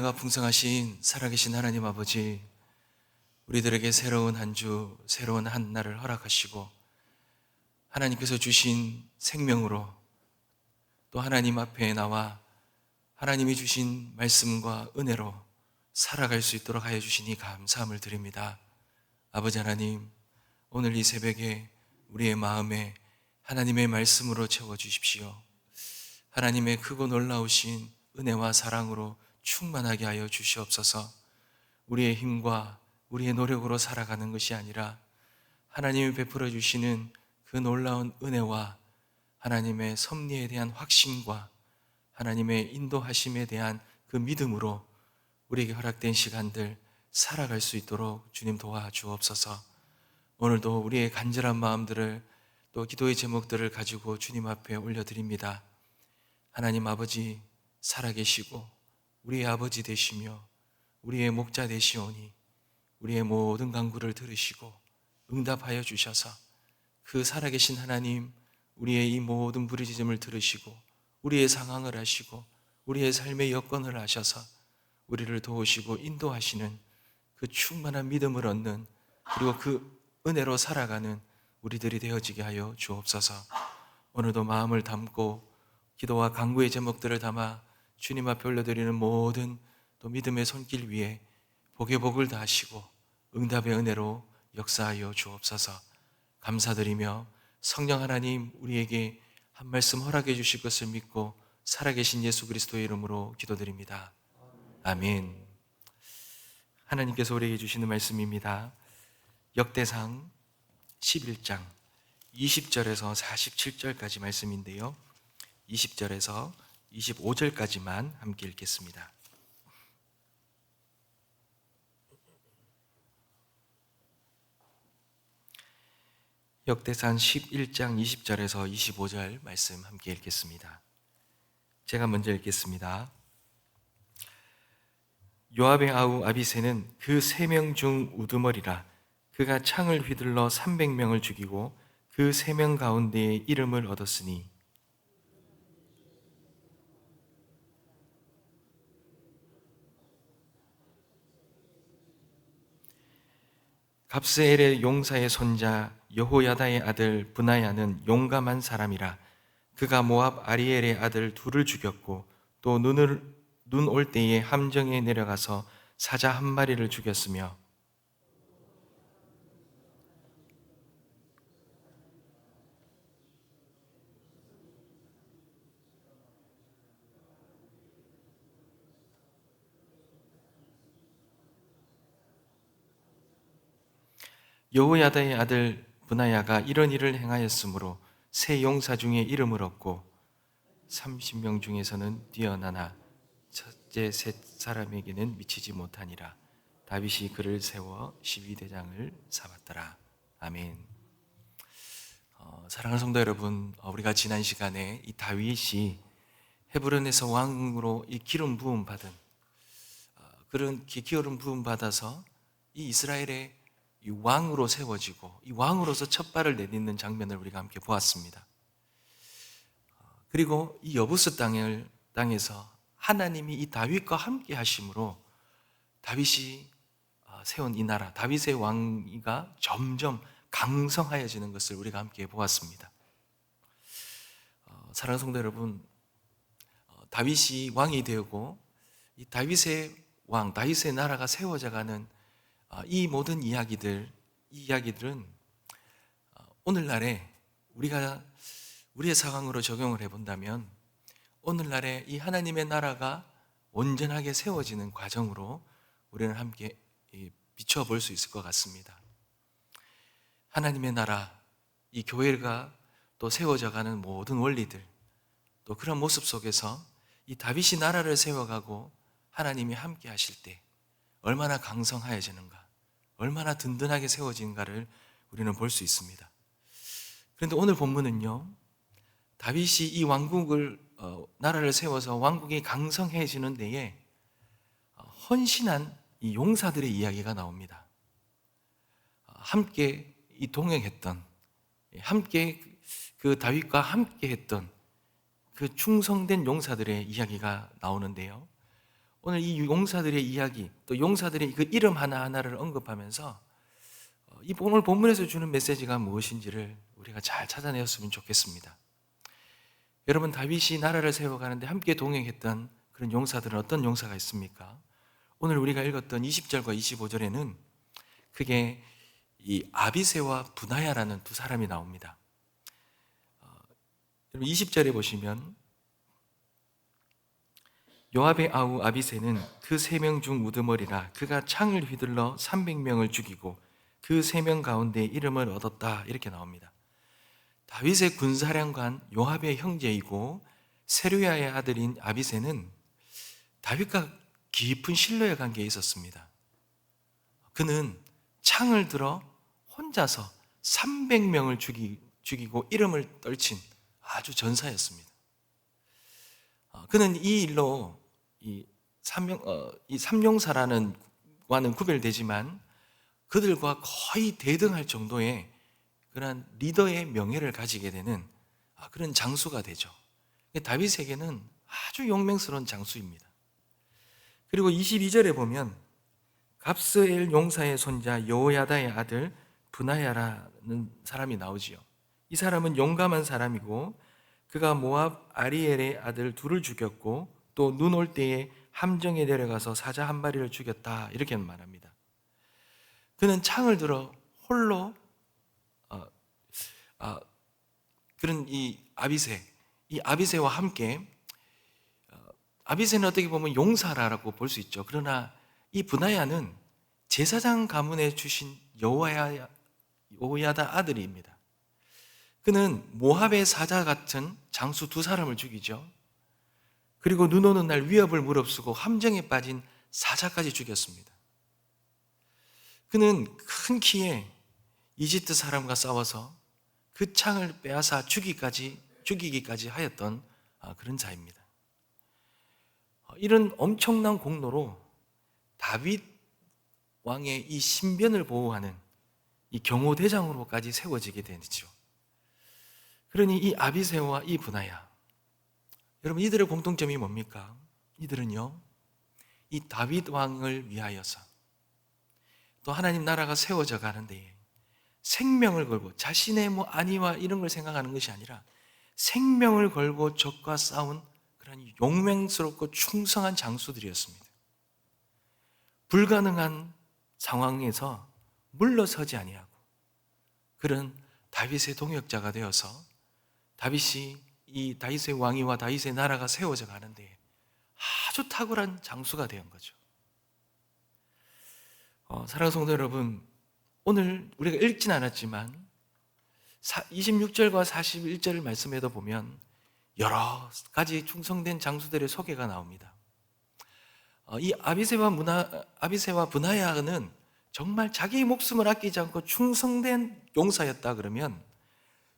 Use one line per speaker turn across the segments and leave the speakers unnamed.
은혜가 풍성하신 살아계신 하나님 아버지, 우리들에게 새로운 한 주, 새로운 한 날을 허락하시고 하나님께서 주신 생명으로 또 하나님 앞에 나와 하나님이 주신 말씀과 은혜로 살아갈 수 있도록 하여 주시니 감사함을 드립니다. 아버지 하나님, 오늘 이 새벽에 우리의 마음에 하나님의 말씀으로 채워주십시오. 하나님의 크고 놀라우신 은혜와 사랑으로 충만하게 하여 주시옵소서. 우리의 힘과 우리의 노력으로 살아가는 것이 아니라 하나님이 베풀어 주시는 그 놀라운 은혜와 하나님의 섭리에 대한 확신과 하나님의 인도하심에 대한 그 믿음으로 우리에게 허락된 시간들 살아갈 수 있도록 주님 도와주옵소서. 오늘도 우리의 간절한 마음들을 또 기도의 제목들을 가지고 주님 앞에 올려드립니다. 하나님 아버지, 살아계시고 우리의 아버지 되시며 우리의 목자 되시오니 우리의 모든 간구를 들으시고 응답하여 주셔서 그 살아계신 하나님, 우리의 이 모든 부르짖음을 들으시고 우리의 상황을 아시고 우리의 삶의 여건을 아셔서 우리를 도우시고 인도하시는 그 충만한 믿음을 얻는, 그리고 그 은혜로 살아가는 우리들이 되어지게 하여 주옵소서. 오늘도 마음을 담고 기도와 간구의 제목들을 담아 주님 앞에 올려드리는 모든 또 믿음의 손길 위에 복의 복을 다하시고 응답의 은혜로 역사하여 주옵소서. 감사드리며 성령 하나님, 우리에게 한 말씀 허락해 주실 것을 믿고 살아계신 예수 그리스도의 이름으로 기도드립니다. 아멘. 하나님께서 우리에게 주시는 말씀입니다. 역대상 11장 20절에서 47절까지 말씀인데요, 20절에서 25절까지만 함께 읽겠습니다. 역대상 11장 20절에서 25절 말씀 함께 읽겠습니다. 제가 먼저 읽겠습니다. 요압의 아우 아비새는 그 3명 중 우두머리라. 그가 창을 휘둘러 300명을 죽이고 그 3명 가운데에 이름을 얻었으니 갑스엘의 용사의 손자 여호야다의 아들 브나야는 용감한 사람이라. 그가 모압 아리엘의 아들 둘을 죽였고 또 눈 올 때에 함정에 내려가서 사자 한 마리를 죽였으며 여호야다의 아들 브나야가 이런 일을 행하였으므로 세 용사 중에 이름을 얻고 30명 중에서는 뛰어나나 첫째 셋 사람에게는 미치지 못하니라. 다윗이 그를 세워 시위대장을 삼았더라. 아멘. 사랑하는 성도 여러분, 우리가 지난 시간에 이 다윗이 헤브론에서 왕으로 이 기름 부음 받은, 그런 기름 부음 받아서 이 이스라엘의 이 왕으로 세워지고 이 왕으로서 첫 발을 내딛는 장면을 우리가 함께 보았습니다. 그리고 이 여부스 땅에서 하나님이 이 다윗과 함께 하심으로 다윗이 세운 이 나라, 다윗의 왕위가 점점 강성하여지는 것을 우리가 함께 보았습니다. 사랑하는 성도 여러분, 다윗이 왕이 되고 이 다윗의 왕, 다윗의 나라가 세워져가는 이 모든 이야기들은 오늘날에 우리가 우리의 상황으로 적용을 해본다면 오늘날에 이 하나님의 나라가 온전하게 세워지는 과정으로 우리는 함께 비춰볼 수 있을 것 같습니다. 하나님의 나라, 이 교회가 또 세워져가는 모든 원리들, 또 그런 모습 속에서 이 다윗이 나라를 세워가고 하나님이 함께 하실 때 얼마나 강성하여지는가, 얼마나 든든하게 세워진가를 우리는 볼 수 있습니다. 그런데 오늘 본문은요, 다윗이 이 왕국을 나라를 세워서 왕국이 강성해지는 데에 헌신한 이 용사들의 이야기가 나옵니다. 함께 이 동행했던, 함께 그 다윗과 함께 했던 그 충성된 용사들의 이야기가 나오는데요, 오늘 이 용사들의 이야기, 또 용사들의 그 이름 하나하나를 언급하면서 이 오늘 본문에서 주는 메시지가 무엇인지를 우리가 잘 찾아내었으면 좋겠습니다. 여러분, 다윗이 나라를 세워가는데 함께 동행했던 그런 용사들은 어떤 용사가 있습니까? 오늘 우리가 읽었던 20절과 25절에는 그게 이 아비새와 분하야라는 두 사람이 나옵니다. 여러분 20절에 보시면 요압의 아우 아비새는 그 3명 중 우두머리라 그가 창을 휘둘러 300명을 죽이고 그 3명 가운데 이름을 얻었다, 이렇게 나옵니다. 다윗의 군사령관 요압의 형제이고 세루야의 아들인 아비새는 다윗과 깊은 신뢰의 관계에 있었습니다. 그는 창을 들어 혼자서 300명을 죽이고 이름을 떨친 아주 전사였습니다. 그는 이 일로 이 삼용사라는 과는 구별되지만 그들과 거의 대등할 정도의 그런 리더의 명예를 가지게 되는 그런 장수가 되죠. 다윗에게는 아주 용맹스러운 장수입니다. 그리고 22절에 보면 갑스엘 용사의 손자 여호야다의 아들 분하야라는 사람이 나오지요. 이 사람은 용감한 사람이고 그가 모압 아리엘의 아들 둘을 죽였고 또 눈 올 때에 함정에 내려가서 사자 한 마리를 죽였다, 이렇게 말합니다. 그는 창을 들어 홀로 그런 이 아비새와 함께, 아비새는 어떻게 보면 용사라고 볼 수 있죠. 그러나 이 분하야는 제사장 가문에 주신 여호야다 아들입니다. 그는 모압의 사자 같은 장수 두 사람을 죽이죠. 그리고 눈 오는 날 위협을 무릅쓰고 함정에 빠진 사자까지 죽였습니다. 그는 큰 키에 이집트 사람과 싸워서 그 창을 빼앗아 죽이기까지 하였던 그런 자입니다. 이런 엄청난 공로로 다윗 왕의 이 신변을 보호하는 이 경호대장으로까지 세워지게 되죠. 그러니 이 아비새와 이 분하야, 여러분 이들의 공통점이 뭡니까? 이들은요, 이 다윗 왕을 위하여서 또 하나님 나라가 세워져 가는데 생명을 걸고 자신의 안위와 이런 걸 생각하는 것이 아니라 생명을 걸고 적과 싸운 그런 용맹스럽고 충성한 장수들이었습니다. 불가능한 상황에서 물러서지 아니하고 그런 다윗의 동역자가 되어서 다윗이 이 다윗의 왕위와 다윗의 나라가 세워져 가는데 아주 탁월한 장수가 된 거죠. 사랑하는 성도 여러분, 오늘 우리가 읽진 않았지만 26절과 41절을 말씀에도 보면 여러 가지 충성된 장수들의 소개가 나옵니다. 이 아비새와 분하야는 정말 자기 목숨을 아끼지 않고 충성된 용사였다 그러면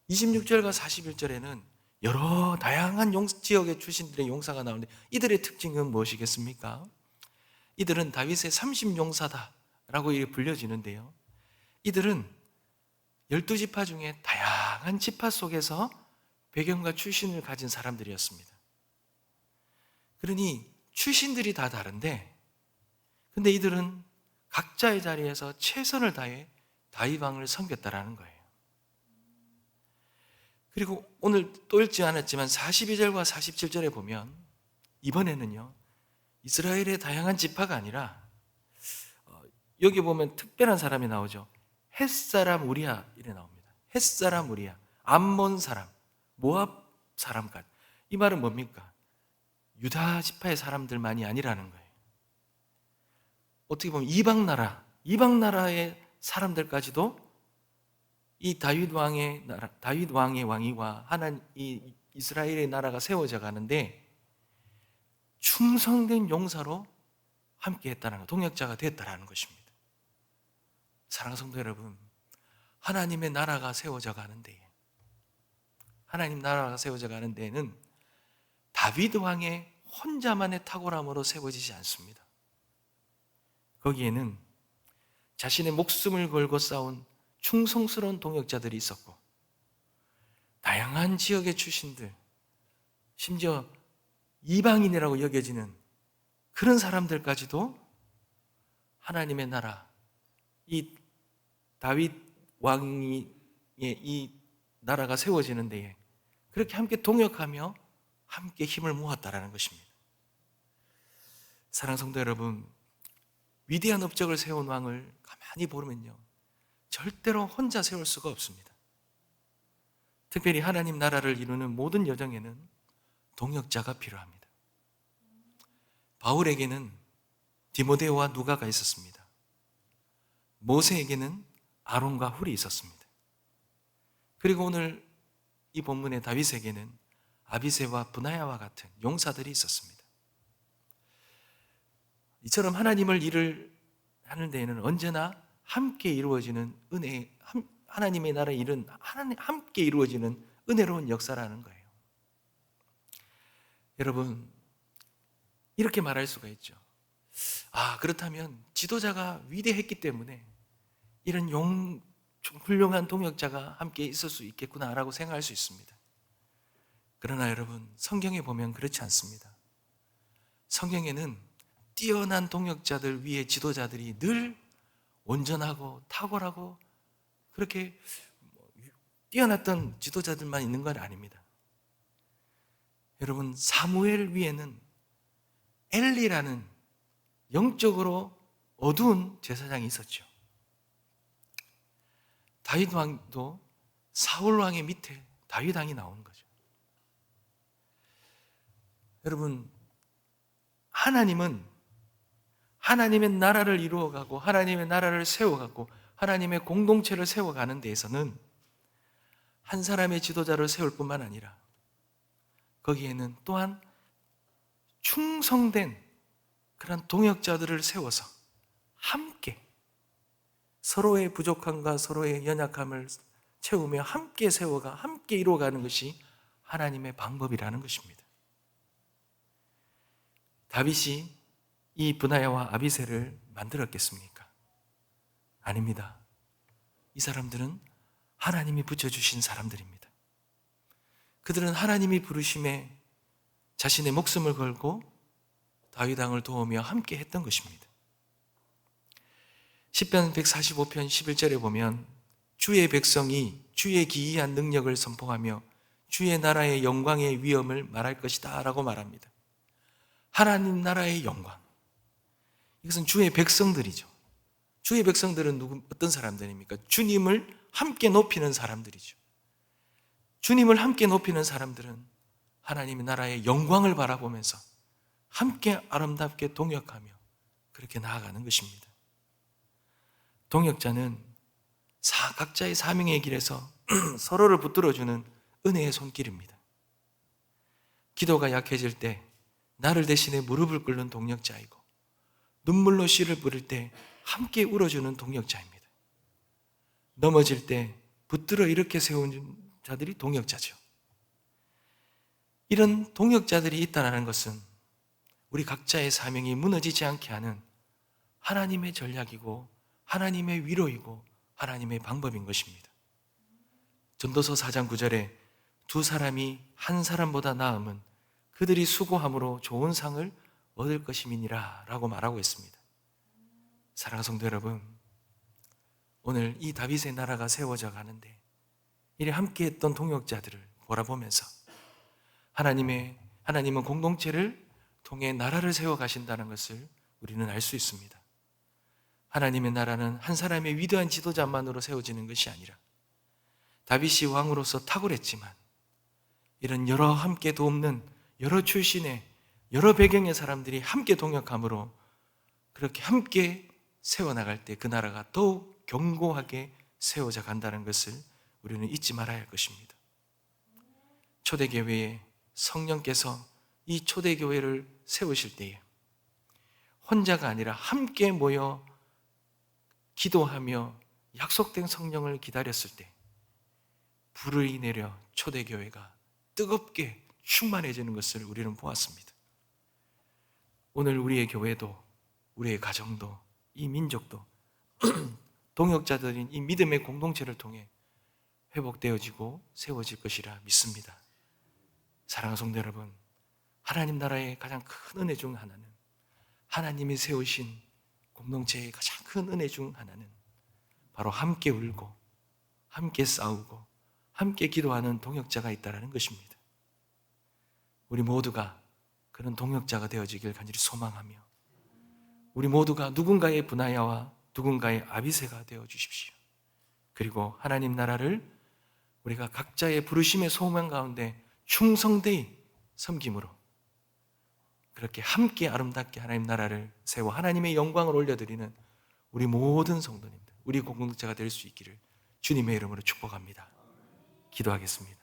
26절과 41절에는 여러 다양한 지역의 출신들의 용사가 나오는데 이들의 특징은 무엇이겠습니까? 이들은 다윗의 30용사다라고 불려지는데요, 이들은 12지파 중에 다양한 지파 속에서 배경과 출신을 가진 사람들이었습니다. 그러니 출신들이 다 다른데 근데 이들은 각자의 자리에서 최선을 다해 다윗 왕을 섬겼다라는 거예요. 그리고 오늘 또 읽지 않았지만 42절과 47절에 보면 이번에는요, 이스라엘의 다양한 지파가 아니라 여기 보면 특별한 사람이 나오죠. 헷사람 우리야, 이래 나옵니다. 헷사람 우리야, 암몬 사람, 모압 사람까지. 이 말은 뭡니까? 유다 지파의 사람들만이 아니라는 거예요. 어떻게 보면 이방 나라의 사람들까지도 이 다윗 왕의 왕위와 이 이스라엘의 나라가 세워져 가는데 충성된 용사로 함께했다는 것, 동역자가 됐다라는 것입니다. 사랑하는 성도 여러분, 하나님 나라가 세워져 가는 데에는 다윗 왕의 혼자만의 탁월함으로 세워지지 않습니다. 거기에는 자신의 목숨을 걸고 싸운 충성스러운 동역자들이 있었고 다양한 지역의 출신들, 심지어 이방인이라고 여겨지는 그런 사람들까지도 하나님의 나라, 이 다윗 왕의 이 나라가 세워지는 데에 그렇게 함께 동역하며 함께 힘을 모았다라는 것입니다. 사랑하는 성도 여러분, 위대한 업적을 세운 왕을 가만히 보면요, 절대로 혼자 세울 수가 없습니다. 특별히 하나님 나라를 이루는 모든 여정에는 동역자가 필요합니다. 바울에게는 디모데오와 누가가 있었습니다. 모세에게는 아론과 훌이 있었습니다. 그리고 오늘 이 본문의 다윗에게는 아비새와 브나야와 같은 용사들이 있었습니다. 이처럼 하나님을 일을 하는 데에는 언제나 함께 이루어지는 은혜, 하나님의 나라의 일은 함께 이루어지는 은혜로운 역사라는 거예요. 여러분, 이렇게 말할 수가 있죠. 그렇다면 지도자가 위대했기 때문에 이런 훌륭한 동역자가 함께 있을 수 있겠구나라고 생각할 수 있습니다. 그러나 여러분, 성경에 보면 그렇지 않습니다. 성경에는 뛰어난 동역자들 위에 지도자들이 늘 온전하고 탁월하고 그렇게 뛰어났던 지도자들만 있는 건 아닙니다. 여러분, 사무엘 위에는 엘리라는 영적으로 어두운 제사장이 있었죠. 다윗 왕도 사울 왕의 밑에 다윗 왕이 나오는 거죠. 여러분, 하나님은 하나님의 나라를 이루어가고 하나님의 나라를 세워가고 하나님의 공동체를 세워가는 데에서는 한 사람의 지도자를 세울 뿐만 아니라 거기에는 또한 충성된 그런 동역자들을 세워서 함께 서로의 부족함과 서로의 연약함을 채우며 함께 세워가 함께 이루어가는 것이 하나님의 방법이라는 것입니다. 다윗이 이 브나야와 아비새를 만들었겠습니까? 아닙니다. 이 사람들은 하나님이 붙여주신 사람들입니다. 그들은 하나님이 부르심에 자신의 목숨을 걸고 다윗 왕을 도우며 함께 했던 것입니다. 시편 145편 11절에 보면 주의 백성이 주의 기이한 능력을 선포하며 주의 나라의 영광의 위엄을 말할 것이다 라고 말합니다. 하나님 나라의 영광, 이것은 주의 백성들이죠. 주의 백성들은 어떤 사람들입니까? 주님을 함께 높이는 사람들이죠. 주님을 함께 높이는 사람들은 하나님의 나라의 영광을 바라보면서 함께 아름답게 동역하며 그렇게 나아가는 것입니다. 동역자는 각자의 사명의 길에서 서로를 붙들어주는 은혜의 손길입니다. 기도가 약해질 때 나를 대신해 무릎을 꿇는 동역자이고 눈물로 씨를 뿌릴 때 함께 울어주는 동역자입니다. 넘어질 때 붙들어 일으켜 세운 자들이 동역자죠. 이런 동역자들이 있다는 것은 우리 각자의 사명이 무너지지 않게 하는 하나님의 전략이고 하나님의 위로이고 하나님의 방법인 것입니다. 전도서 4장 9절에 두 사람이 한 사람보다 나음은 그들이 수고함으로 좋은 상을 얻을 것임이니라 라고 말하고 있습니다. 사랑하는 성도 여러분, 오늘 이 다윗의 나라가 세워져 가는데 이리 함께했던 동역자들을 바라보면서 하나님은 공동체를 통해 나라를 세워 가신다는 것을 우리는 알 수 있습니다. 하나님의 나라는 한 사람의 위대한 지도자만으로 세워지는 것이 아니라 다윗이 왕으로서 탁월했지만 이런 여러 함께 돕는 여러 출신의 여러 배경의 사람들이 함께 동역함으로 그렇게 함께 세워나갈 때 그 나라가 더욱 견고하게 세워져 간다는 것을 우리는 잊지 말아야 할 것입니다. 초대교회에 성령께서 이 초대교회를 세우실 때에 혼자가 아니라 함께 모여 기도하며 약속된 성령을 기다렸을 때 불을 내려 초대교회가 뜨겁게 충만해지는 것을 우리는 보았습니다. 오늘 우리의 교회도 우리의 가정도 이 민족도 동역자들인 이 믿음의 공동체를 통해 회복되어지고 세워질 것이라 믿습니다. 사랑하는 성도 여러분, 하나님 나라의 가장 큰 은혜 중 하나는 하나님이 세우신 공동체의 가장 큰 은혜 중 하나는 바로 함께 울고 함께 싸우고 함께 기도하는 동역자가 있다는 것입니다. 우리 모두가 그런 동역자가 되어지길 간절히 소망하며 우리 모두가 누군가의 분하야와 누군가의 아비새가 되어 주십시오. 그리고 하나님 나라를 우리가 각자의 부르심의 소망 가운데 충성되이 섬김으로 그렇게 함께 아름답게 하나님 나라를 세워 하나님의 영광을 올려드리는 우리 모든 성도님들, 우리 공동체가 될 수 있기를 주님의 이름으로 축복합니다. 기도하겠습니다.